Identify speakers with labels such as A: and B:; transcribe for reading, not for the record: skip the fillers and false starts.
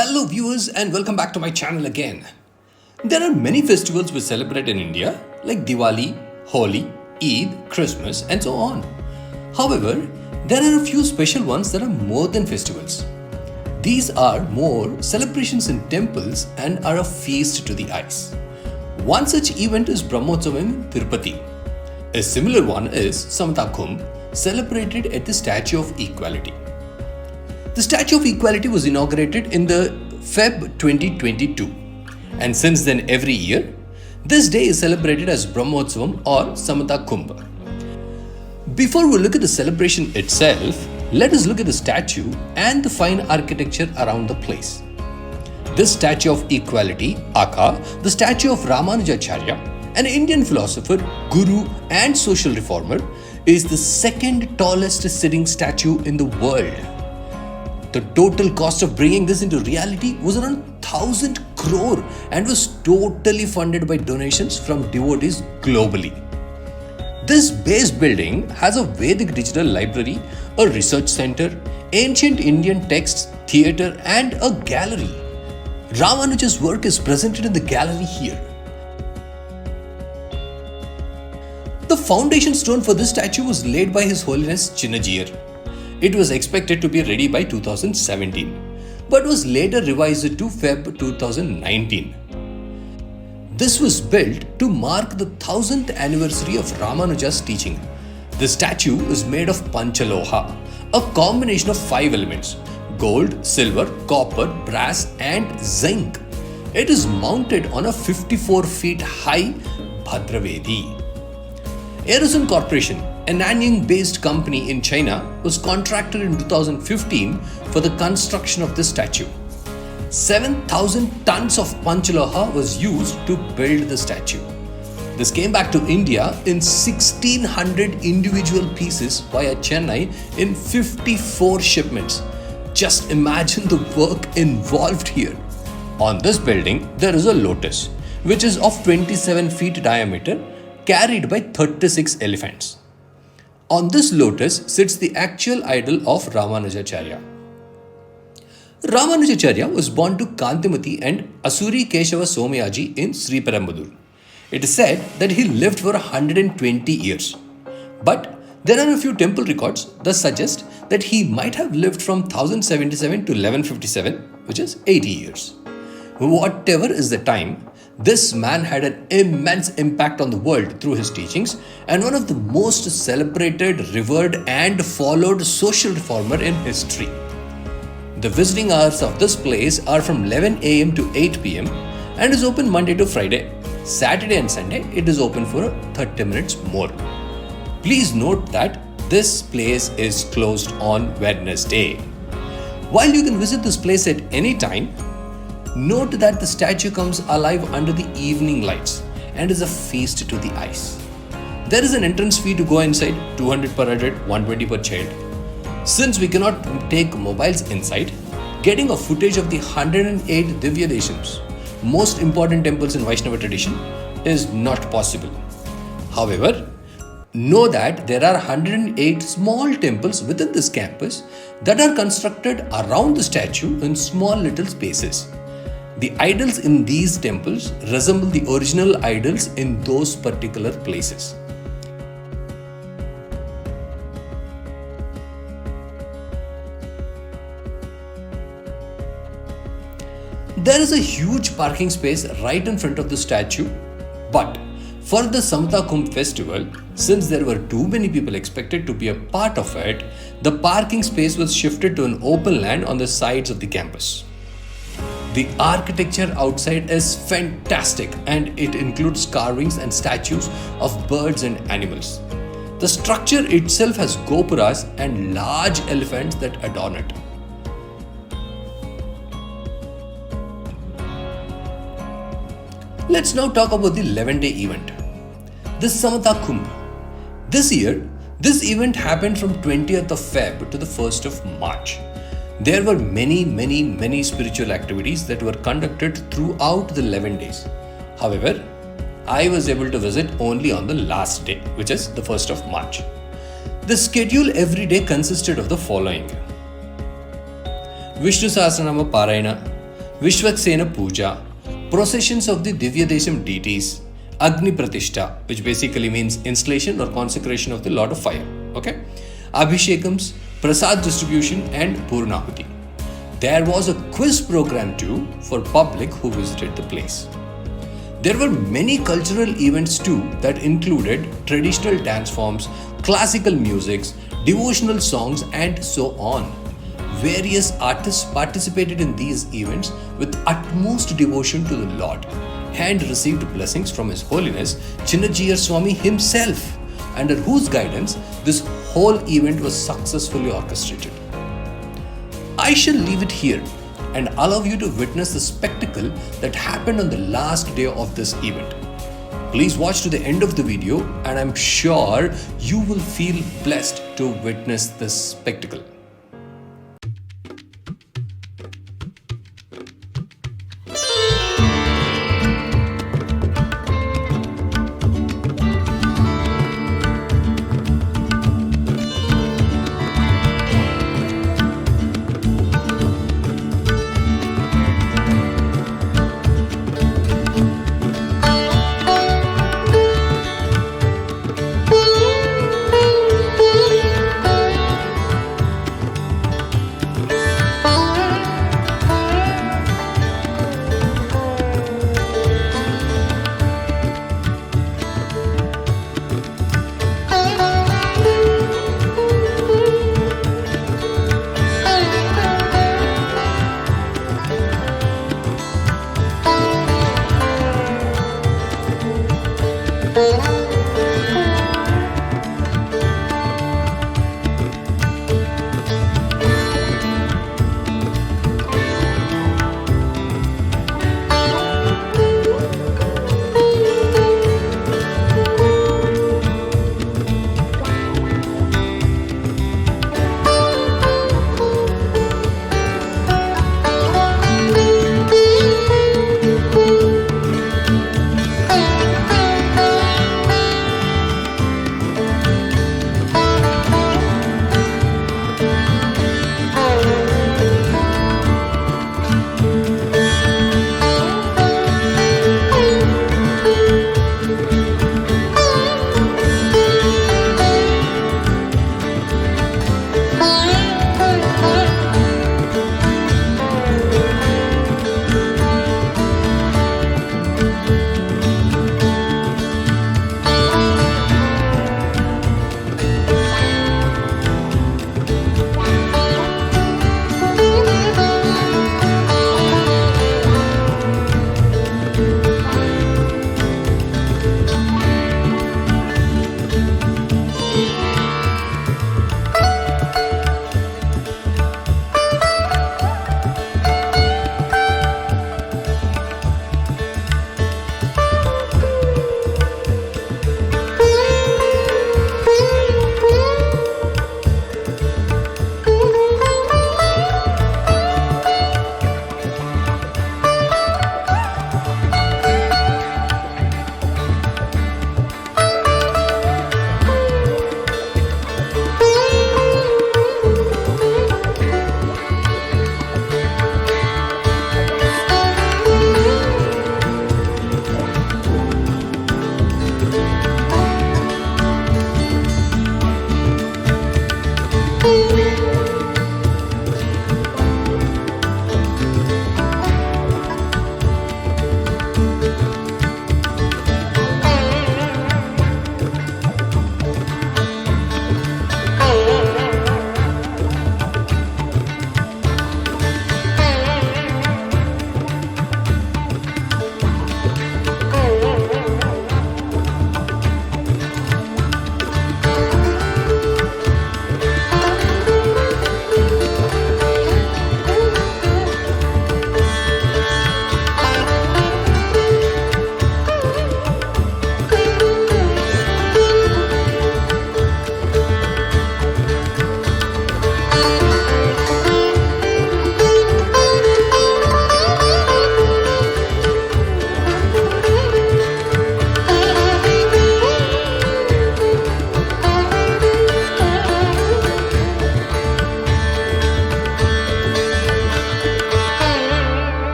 A: Hello viewers and welcome back to my channel again. There are many festivals we celebrate in India like Diwali, Holi, Eid, Christmas and so on. However, there are a few special ones that are more than festivals. These are more celebrations in temples and are a feast to the eyes. One such event is Brahmotsavam in Tirupati. A similar one is Samata Kumbh, celebrated at the Statue of Equality. The Statue of Equality was inaugurated in the Feb 2022, and since then every year, this day is celebrated as Brahmotsavam or Samata Kumbh. Before we look at the celebration itself, let us look at the statue and the fine architecture around the place. This Statue of Equality, aka the statue of Ramanujacharya, an Indian philosopher, guru and social reformer, is the second tallest sitting statue in the world. The total cost of bringing this into reality was around 1,000 crore and was totally funded by donations from devotees globally. This base building has a Vedic digital library, a research center, ancient Indian texts, theatre and a gallery. Ramanuja's work is presented in the gallery here. The foundation stone for this statue was laid by His Holiness Chinnajiyar. It was expected to be ready by 2017, but was later revised to Feb 2019. This was built to mark the 1000th anniversary of Ramanuja's teaching. The statue is made of Panchaloha, a combination of 5 elements: gold, silver, copper, brass and zinc. It is mounted on a 54 feet high Bhadra vedi. Aerosol Corporation, a Nanyang-based company in China, was contracted in 2015 for the construction of this statue. 7,000 tons of Panchaloha was used to build the statue. This came back to India in 1,600 individual pieces via Chennai in 54 shipments. Just imagine the work involved here. On this building, there is a lotus, which is of 27 feet diameter, carried by 36 elephants. On this lotus sits the actual idol of Ramanujacharya. Ramanujacharya was born to Kantimati and Asuri Keshava Somayaji in Sriperumbudur. It is said that he lived for 120 years. But there are a few temple records that suggest that he might have lived from 1077 to 1157, which is 80 years. Whatever is the time, this man had an immense impact on the world through his teachings and one of the most celebrated, revered and followed social reformer in history. The visiting hours of this place are from 11 am to 8 pm and is open Monday to Friday. Saturday and Sunday it is open for 30 minutes more. Please note that this place is closed on Wednesday. While you can visit this place at any time, note that the statue comes alive under the evening lights and is a feast to the eyes. There is an entrance fee to go inside, 200 per adult, 120 per child. Since we cannot take mobiles inside, getting a footage of the 108 Divya Deshams, most important temples in Vaishnava tradition, is not possible. However, know that there are 108 small temples within this campus that are constructed around the statue in small little spaces. The idols in these temples resemble the original idols in those particular places. There is a huge parking space right in front of the statue, but for the Samata Kumbh festival, since there were too many people expected to be a part of it, the parking space was shifted to an open land on the sides of the campus. The architecture outside is fantastic and it includes carvings and statues of birds and animals. The structure itself has gopuras and large elephants that adorn it. Let's now talk about the 11-day event. This Samata Kumbh. This year, this event happened from 20th of Feb to the 1st of March. There were many spiritual activities that were conducted throughout the 11 days. However, I was able to visit only on the last day, which is the 1st of March. The schedule every day consisted of the following: Vishnu Sahasranama Parayana, Vishwaksena Puja, processions of the Divyadesham deities, Agni Pratishta, which basically means installation or consecration of the Lord of Fire. Okay? Abhishekams, Prasad distribution, and Purnahuti. There was a quiz program too for public who visited the place. There were many cultural events too that included traditional dance forms, classical musics, devotional songs, and so on. Various artists participated in these events with utmost devotion to the Lord and received blessings from His Holiness Chinnajiyar Swami himself, under whose guidance this whole event was successfully orchestrated. I shall leave it here and allow you to witness the spectacle that happened on the last day of this event. Please watch to the end of the video and I'm sure you will feel blessed to witness this spectacle.